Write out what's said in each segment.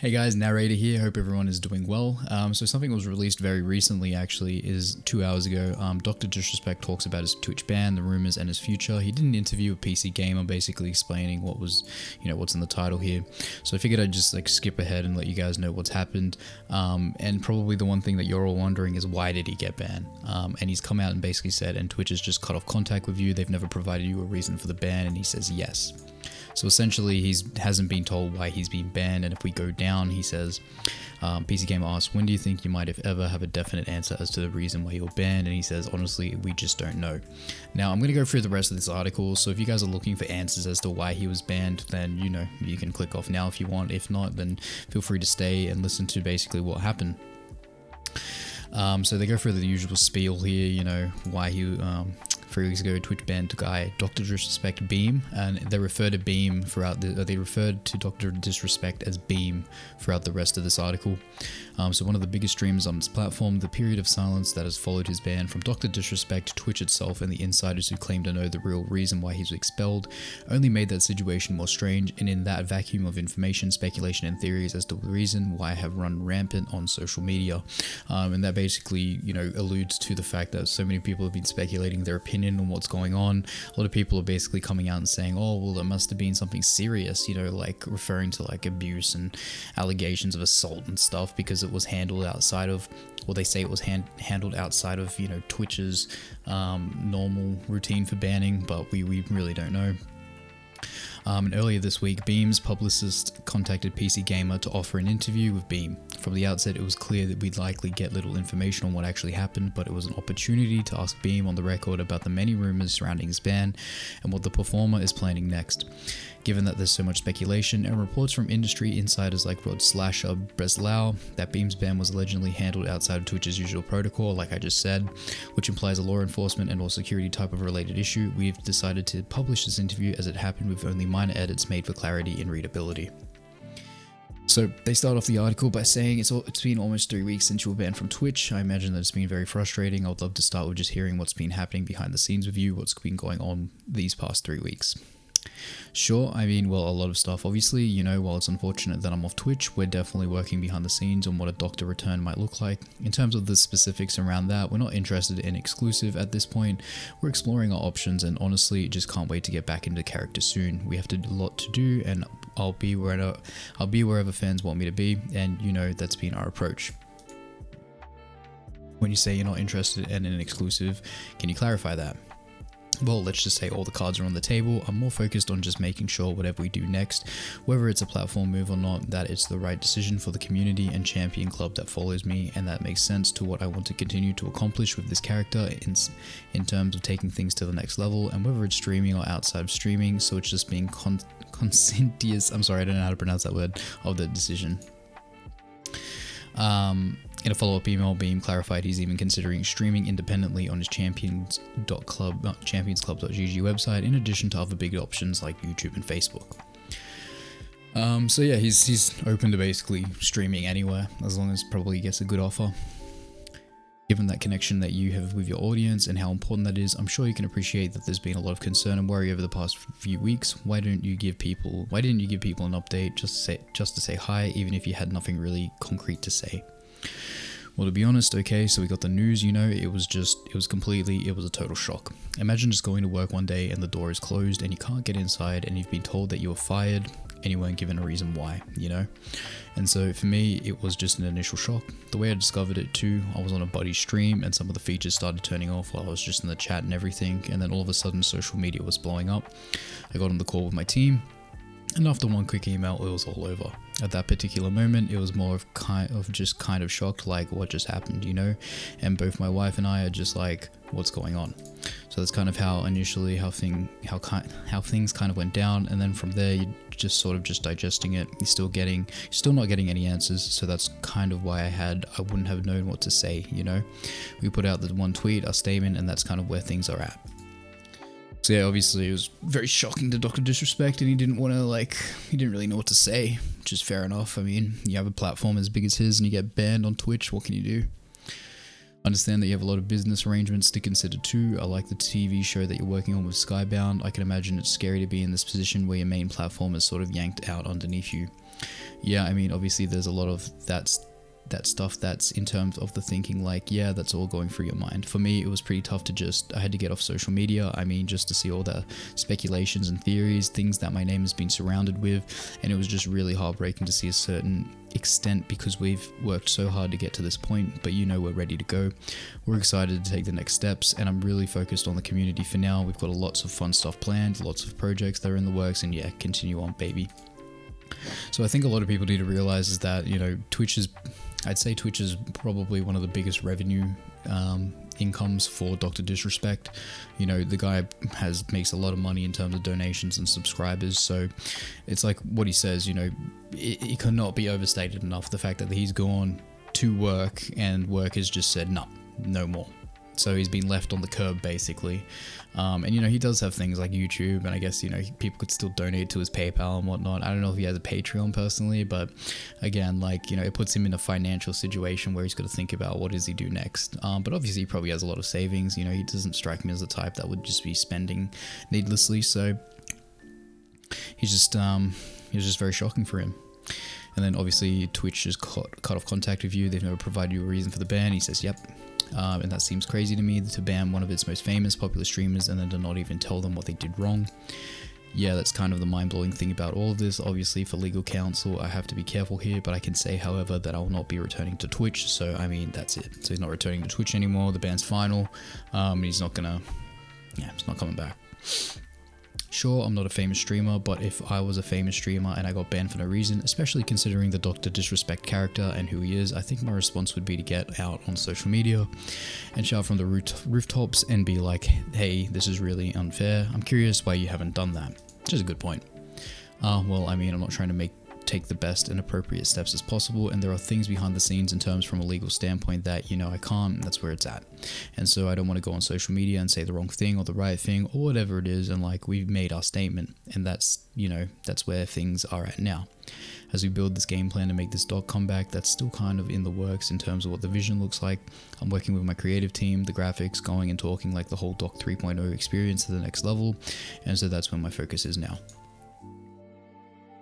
Hey guys, narrator here. Hope everyone is doing well. So something that was released very recently, actually, is 2 hours ago. DrDisrespect talks about his Twitch ban, the rumors, and his future. He did an interview with PCGamer, basically explaining what was, what's in the title here. So I figured I'd just skip ahead and let you guys know what's happened. And probably the one thing that you're all wondering is why did he get banned? And he's come out and basically said, and Twitch has just cut off contact with you. They've never provided you a reason for the ban, and he says yes. So essentially, he hasn't been told why he's been banned, and if we go down, he says, PCGamer asks, when do you think you might ever have a definite answer as to the reason why you're banned? And he says, honestly, we just don't know. Now, I'm going to go through the rest of this article, so if you guys are looking for answers as to why he was banned, then, you can click off now if you want. If not, then feel free to stay and listen to basically what happened. So they go through the usual spiel here, why he... 3 weeks ago, Twitch banned guy DrDisrespect Beam, and they refer to Beam throughout they referred to DrDisrespect as Beam throughout the rest of this article. So one of the biggest streamers on this platform, the period of silence that has followed his ban from DrDisrespect, Twitch itself, and the insiders who claim to know the real reason why he's expelled, only made that situation more strange, and in that vacuum of information, speculation, and theories as to the reason why have run rampant on social media. And that basically, alludes to the fact that so many people have been speculating their opinion on what's going on. A lot of people are basically coming out and saying, oh, well, it must have been something serious, like referring to abuse and allegations of assault and stuff, because it was handled outside of, well, they say it was handled outside of, Twitch's normal routine for banning, but we really don't know. And earlier this week, Beam's publicist contacted PCGamer to offer an interview with Beam. From the outset, it was clear that we'd likely get little information on what actually happened, but it was an opportunity to ask Beam on the record about the many rumors surrounding his ban and what the performer is planning next. Given that there's so much speculation and reports from industry insiders like Rod Slasher Breslau that Beam's ban was allegedly handled outside of Twitch's usual protocol, like I just said, which implies a law enforcement and or security type of related issue, we've decided to publish this interview as it happened with only minor edits made for clarity and readability. So they start off the article by saying it's been almost 3 weeks since you were banned from Twitch. I imagine that it's been very frustrating. I would love to start with just hearing what's been happening behind the scenes with you, what's been going on these past 3 weeks. Sure, well, a lot of stuff. Obviously, while it's unfortunate that I'm off Twitch, we're definitely working behind the scenes on what a doctor return might look like. In terms of the specifics around that, we're not interested in exclusive at this point. We're exploring our options and honestly, just can't wait to get back into character soon. We have a lot to do, and I'll be wherever fans want me to be, and that's been our approach. When you say you're not interested in an exclusive, can you clarify that? Well, let's just say all the cards are on the table. I'm more focused on just making sure whatever we do next, whether it's a platform move or not, that it's the right decision for the community and champion club that follows me, and that makes sense to what I want to continue to accomplish with this character in terms of taking things to the next level, and whether it's streaming or outside of streaming, so it's just being conscientious, I'm sorry, I don't know how to pronounce that word, of the decision. In a follow-up email, Beam clarified he's even considering streaming independently on his championsclub.gg website, in addition to other big options like YouTube and Facebook. So yeah, he's open to basically streaming anywhere, as long as probably he gets a good offer. Given that connection that you have with your audience and how important that is, I'm sure you can appreciate that there's been a lot of concern and worry over the past few weeks. Why didn't you give people an update just to say hi, even if you had nothing really concrete to say? Well, to be honest, okay, so we got the news, it was a total shock. Imagine just going to work one day and the door is closed and you can't get inside and you've been told that you were fired and you weren't given a reason why, And so for me, it was just an initial shock. The way I discovered it too, I was on a buddy's stream and some of the features started turning off while I was just in the chat and everything, and then all of a sudden social media was blowing up. I got on the call with my team, and after one quick email, it was all over. At that particular moment, it was more of kind of shocked, like what just happened, And both my wife and I are just like, what's going on? So that's kind of how initially how things kind of went down, and then from there you just sort of just digesting it. You're still not getting any answers. So that's kind of why I wouldn't have known what to say. We put out the one tweet, our statement, and that's kind of where things are at. So yeah, obviously it was very shocking to DrDisrespect, and he didn't really know what to say, which is fair enough. You have a platform as big as his and you get banned on Twitch, what can you do? Understand that you have a lot of business arrangements to consider too. I like the TV show that you're working on with Skybound. I can imagine it's scary to be in this position where your main platform is sort of yanked out underneath you. Yeah, I mean, obviously there's a lot of that stuff that's in terms of the thinking, like, yeah, that's all going through your mind. For me, it was pretty tough to I had to get off social media. I mean, just to see all the speculations and theories, things that my name has been surrounded with, and it was just really heartbreaking to see a certain extent, because we've worked so hard to get to this point, but we're ready to go. We're excited to take the next steps, and I'm really focused on the community for now. We've got lots of fun stuff planned, lots of projects that are in the works, and yeah, continue on, baby. So I think a lot of people need to realize is that, I'd say Twitch is probably one of the biggest revenue incomes for DrDisrespect. The guy makes a lot of money in terms of donations and subscribers, so it's like what he says, it cannot be overstated enough, the fact that he's gone to work and work has just said no more. So he's been left on the curb, basically. And he does have things like YouTube, and I guess people could still donate to his PayPal and whatnot. I don't know if he has a Patreon personally, but again, it puts him in a financial situation where he's got to think about what does he do next. But obviously he probably has a lot of savings. He doesn't strike me as the type that would just be spending needlessly, so he's just very shocking for him. And then obviously Twitch has cut off contact with you. They've never provided you a reason for the ban. He says, yep. And that seems crazy to me, to ban one of its most famous, popular streamers and then to not even tell them what they did wrong. Yeah, that's kind of the mind-blowing thing about all of this. Obviously, for legal counsel, I have to be careful here, but I can say, however, that I will not be returning to Twitch. So, I mean, that's it. So he's not returning to Twitch anymore. The ban's final. He's not coming back. Sure, I'm not a famous streamer, but if I was a famous streamer and I got banned for no reason, especially considering the DrDisrespect character and who he is, I think my response would be to get out on social media and shout from the rooftops and be like, hey, this is really unfair. I'm curious why you haven't done that. Which is a good point. Well, I mean, I'm not trying to take the best and appropriate steps as possible, and there are things behind the scenes in terms from a legal standpoint that I can't, that's where it's at. And so I don't want to go on social media and say the wrong thing or the right thing or whatever it is, and we've made our statement, and that's that's where things are at now. As we build this game plan to make this doc come back, that's still kind of in the works in terms of what the vision looks like. I'm working with my creative team, the graphics, going and talking the whole doc 3.0 experience to the next level, and so that's where my focus is now.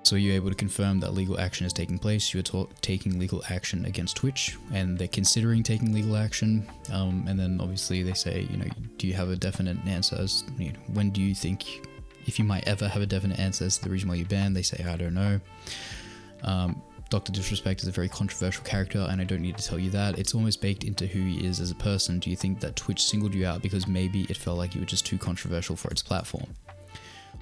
So you're able to confirm that legal action is taking place. You're taking legal action against Twitch, and they're considering taking legal action. And then obviously they say, do you have a definite answer as when do you think, if you might ever have a definite answer as to the reason why you banned? They say, I don't know. DrDisrespect is a very controversial character, and I don't need to tell you that. It's almost baked into who he is as a person. Do you think that Twitch singled you out because maybe it felt like you were just too controversial for its platform?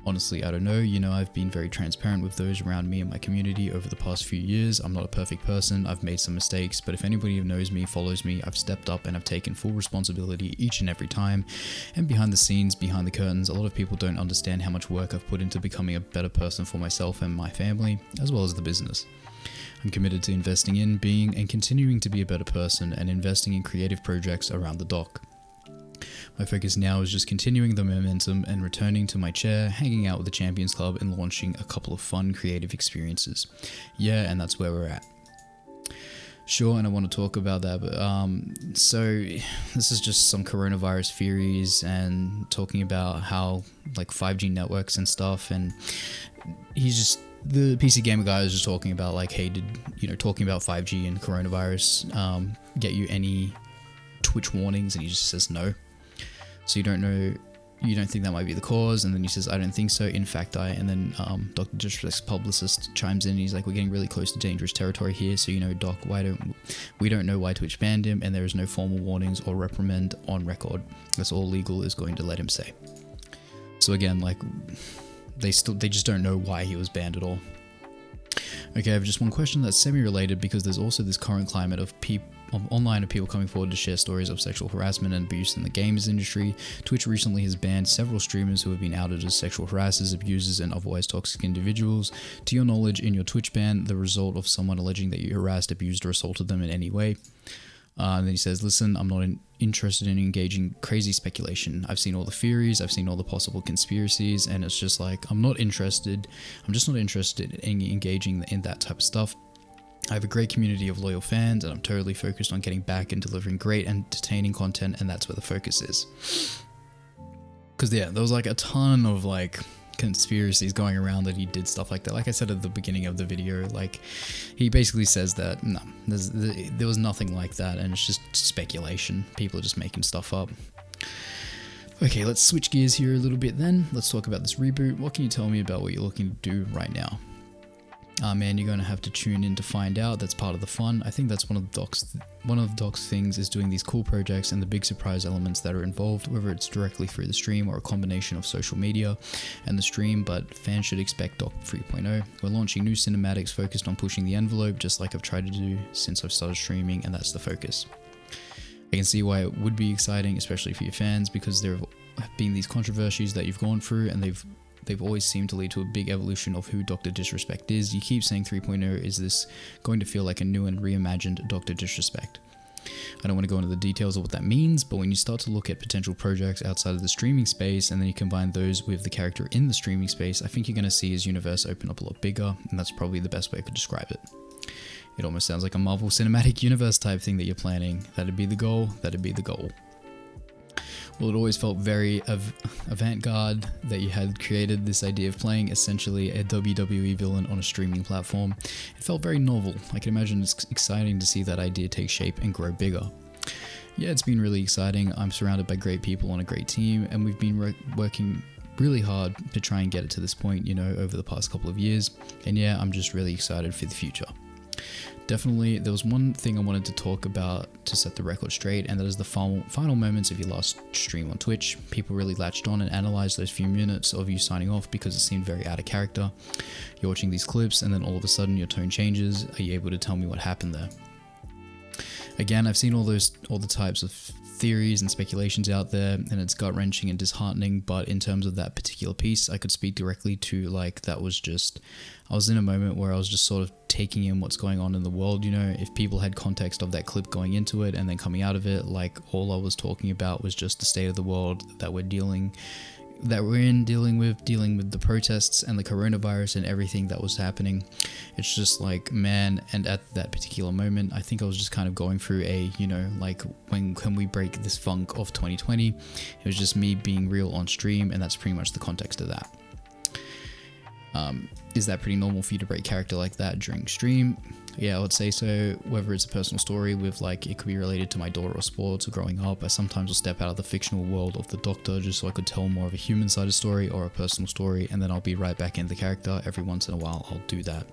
Honestly, I don't know. I've been very transparent with those around me and my community over the past few years. I'm not a perfect person. I've made some mistakes, but if anybody who knows me, follows me, I've stepped up and I've taken full responsibility each and every time. And behind the scenes, behind the curtains, a lot of people don't understand how much work I've put into becoming a better person for myself and my family, as well as the business. I'm committed to investing in, being, and continuing to be a better person and investing in creative projects around the doc. My focus now is just continuing the momentum and returning to my chair, hanging out with the Champions Club and launching a couple of fun creative experiences. Yeah, and that's where we're at. Sure, and I want to talk about that, but so this is just some coronavirus theories and talking about how 5G networks and stuff, and the PCGamer guy is just talking about hey, did talking about 5G and coronavirus get you any Twitch warnings? And he just says no. So you don't think that might be the cause, and then he says, I don't think so, in fact and then DrDisrespect's publicist chimes in, and he's like, we're getting really close to dangerous territory here, so Doc, we don't know why Twitch banned him, and there is no formal warnings or reprimand on record. That's all legal is going to let him say. So again, they just don't know why he was banned at all. Okay, I have just one question that's semi-related, because there's also this current climate of online of people coming forward to share stories of sexual harassment and abuse in the games industry. Twitch recently has banned several streamers who have been outed as sexual harassers, abusers, and otherwise toxic individuals. To your knowledge, in your Twitch ban, the result of someone alleging that you harassed, abused, or assaulted them in any way? And then he says, listen, I'm not interested in engaging crazy speculation. I've seen all the theories, I've seen all the possible conspiracies, and it's just I'm just not interested in engaging in that type of stuff. I have a great community of loyal fans, and I'm totally focused on getting back and delivering great, entertaining content, and that's where the focus is. Because yeah, there was a ton of conspiracies going around that he did stuff like that. Like I said at the beginning of the video, like he basically says that no, there was nothing like that, and it's just speculation. People are just making stuff up. Okay, let's switch gears here a little bit then. Let's talk about this reboot. What can you tell me about what you're looking to do right now? Man, you're going to have to tune in to find out. That's part of the fun. I think that's one of Doc's things is doing these cool projects and the big surprise elements that are involved, whether it's directly through the stream or a combination of social media and the stream, but fans should expect Doc 3.0. We're launching new cinematics focused on pushing the envelope, just like I've tried to do since I've started streaming, and that's the focus. I can see why it would be exciting, especially for your fans, because there have been these controversies that you've gone through, and they've always seemed to lead to a big evolution of who Dr. Disrespect is. You keep saying 3.0, is this going to feel like a new and reimagined Dr. Disrespect? I don't want to go into the details of what that means, but when you start to look at potential projects outside of the streaming space and then you combine those with the character in the streaming space, I think you're going to see his universe open up a lot bigger, and that's probably the best way I could describe it. It almost sounds like a Marvel Cinematic Universe type thing that you're planning. That'd be the goal. That'd be the goal. Well, it always felt very avant-garde that you had created this idea of playing essentially a WWE villain on a streaming platform. It felt very novel. I can imagine it's exciting to see that idea take shape and grow bigger. Yeah, it's been really exciting. I'm surrounded by great people on a great team, and we've been working really hard to try and get it to this point, you know, over the past couple of years. And yeah, I'm just really excited for the future. Definitely, there was one thing I wanted to talk about to set the record straight, and that is the final moments of your last stream on Twitch. People really latched on and analyzed those few minutes of you signing off because it seemed very out of character. You're watching these clips and then all of a sudden your tone changes. Are you able to tell me what happened there? Again, I've seen all the types of theories and speculations out there, and it's gut-wrenching and disheartening, but in terms of that particular piece, I could speak directly to, like, that was just, I was in a moment where I was just sort of taking in what's going on in the world, you know. If people had context of that clip going into it and then coming out of it, like, all I was talking about was just the state of the world that we're dealing with the protests and the coronavirus and everything that was happening. It's just like, man, and at that particular moment, I think I was just kind of going through a, you know, like, when can we break this funk of 2020? It was just me being real on stream, and that's pretty much the context of that. Is that pretty normal for you to break character like that during stream? Yeah, I would say so. Whether it's a personal story with, like, it could be related to my daughter or sports or growing up, I sometimes will step out of the fictional world of the Doctor just so I could tell more of a human side of story or a personal story, and then I'll be right back in the character. Every once in a while I'll do that.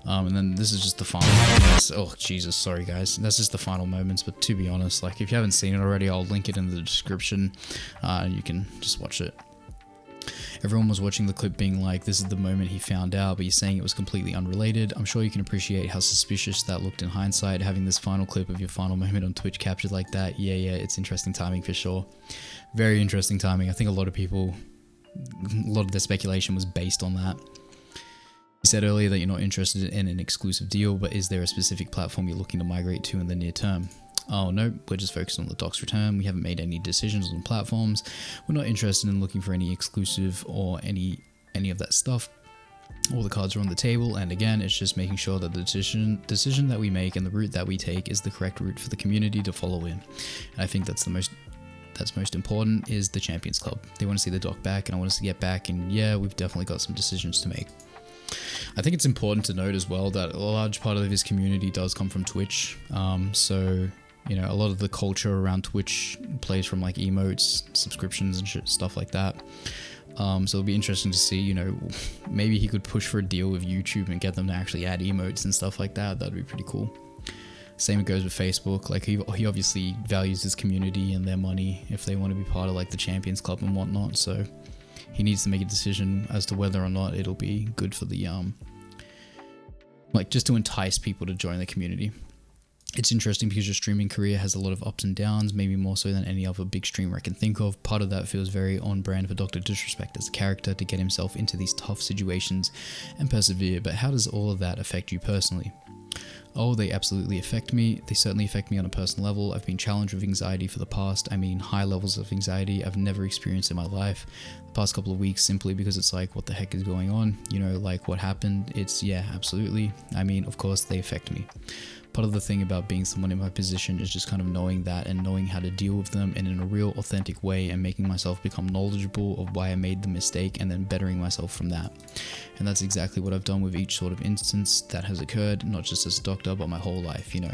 And then this is just the final moments. Oh Jesus, sorry guys, that's just the final moments, but to be honest, like, if you haven't seen it already, I'll link it in the description, and you can just watch it. Everyone was watching the clip being like, this is the moment he found out, but you're saying it was completely unrelated. I'm sure you can appreciate how suspicious that looked in hindsight, having this final clip of your final moment on Twitch captured like that. Yeah, it's interesting timing for sure. Very interesting timing. I think a lot of their speculation was based on that. You said earlier that you're not interested in an exclusive deal, but is there a specific platform you're looking to migrate to in the near term? Oh no, we're just focused on the Doc's return. We haven't made any decisions on platforms. We're not interested in looking for any exclusive or any of that stuff. All the cards are on the table, and again, it's just making sure that the decision that we make and the route that we take is the correct route for the community to follow in. And I think that's most important, is the Champions Club. They want to see the Doc back, and I want us to get back, and yeah, we've definitely got some decisions to make. I think it's important to note as well that a large part of his community does come from Twitch, so, you know, a lot of the culture around Twitch plays from, like, emotes, subscriptions and stuff like that. So it'll be interesting to see, you know, maybe he could push for a deal with YouTube and get them to actually add emotes and stuff like that. That'd be pretty cool. Same goes with Facebook. Like, he obviously values his community and their money if they want to be part of, like, the Champions Club and whatnot. So he needs to make a decision as to whether or not it'll be good for the, like, just to entice people to join the community. It's interesting because your streaming career has a lot of ups and downs, maybe more so than any other big streamer I can think of. Part of that feels very on brand for Dr. Disrespect as a character, to get himself into these tough situations and persevere. But how does all of that affect you personally? Oh, they absolutely affect me. They certainly affect me on a personal level. I've been challenged with anxiety for the past, high levels of anxiety I've never experienced in my life. The past couple of weeks, simply because it's like, what the heck is going on? You know, like, what happened? It's, yeah, absolutely. Of course they affect me. part of the thing about being someone in my position is just kind of knowing that and knowing how to deal with them and in a real authentic way, and making myself become knowledgeable of why I made the mistake and then bettering myself from that. And that's exactly what I've done with each sort of instance that has occurred, not just as a doctor, but my whole life, you know.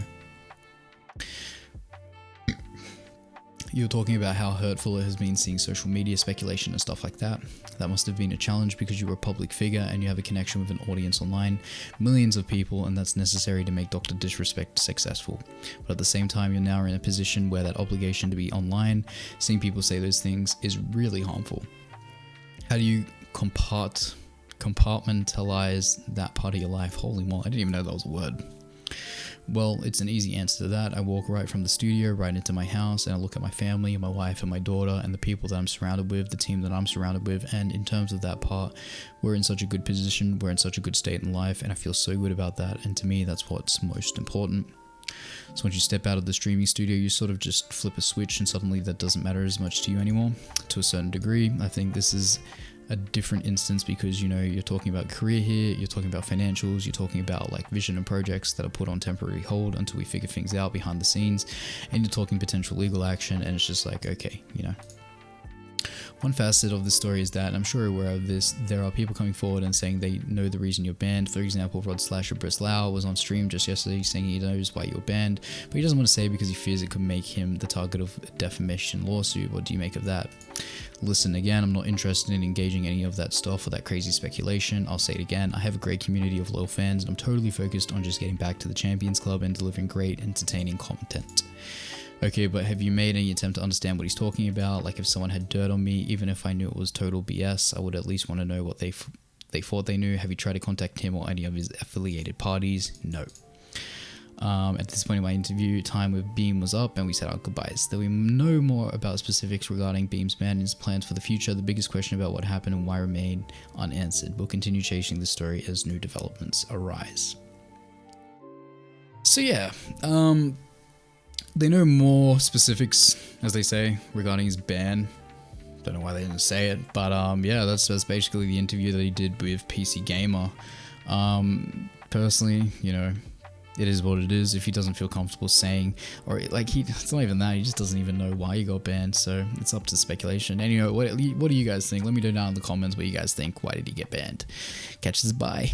You were talking about how hurtful it has been seeing social media speculation and stuff like that. That must have been a challenge because you were a public figure and you have a connection with an audience online, millions of people, and that's necessary to make Dr. Disrespect successful. But at the same time, you're now in a position where that obligation to be online, seeing people say those things, is really harmful. How do you compartmentalize that part of your life? Holy moly, I didn't even know that was a word. Well, it's an easy answer to that. I walk right from the studio right into my house, and I look at my family, my wife and my daughter, and the people that I'm surrounded with, the team that I'm surrounded with. And in terms of that part, we're in such a good position, we're in such a good state in life, and I feel so good about that. And to me, that's what's most important. So once you step out of the streaming studio, you sort of just flip a switch, and suddenly that doesn't matter as much to you anymore, to a certain degree. I think this is a different instance because, you know, you're talking about career here, you're talking about financials, you're talking about like vision and projects that are put on temporary hold until we figure things out behind the scenes, and you're talking potential legal action, and it's just like, okay, you know. One facet of the story is that, and I'm sure you're aware of this, there are people coming forward and saying they know the reason you're banned. For example, Rod Slasher Breslau was on stream just yesterday saying he knows why you're banned, but he doesn't want to say because he fears it could make him the target of a defamation lawsuit. What do you make of that? Listen, again, I'm not interested in engaging any of that stuff or that crazy speculation. I'll say it again, I have a great community of loyal fans, and I'm totally focused on just getting back to the Champions Club and delivering great, entertaining content. Okay, but have you made any attempt to understand what he's talking about? Like, if someone had dirt on me, even if I knew it was total BS, I would at least want to know what they thought they knew. Have you tried to contact him or any of his affiliated parties? No. At this point in my interview, time with Beam was up and we said our goodbyes. There we know more about specifics regarding Beam's ban and his plans for the future. The biggest question about what happened and why remained unanswered. We'll continue chasing the story as new developments arise. So yeah, they know more specifics, as they say, regarding his ban. Don't know why they didn't say it, but yeah, that's basically the interview that he did with PCGamer. Personally, you know, it is what it is. If he doesn't feel comfortable saying, or like it's not even that, he just doesn't even know why he got banned, so it's up to speculation. Anyway, what do you guys think? Let me know down in the comments what you guys think. Why did he get banned? Catch us, bye.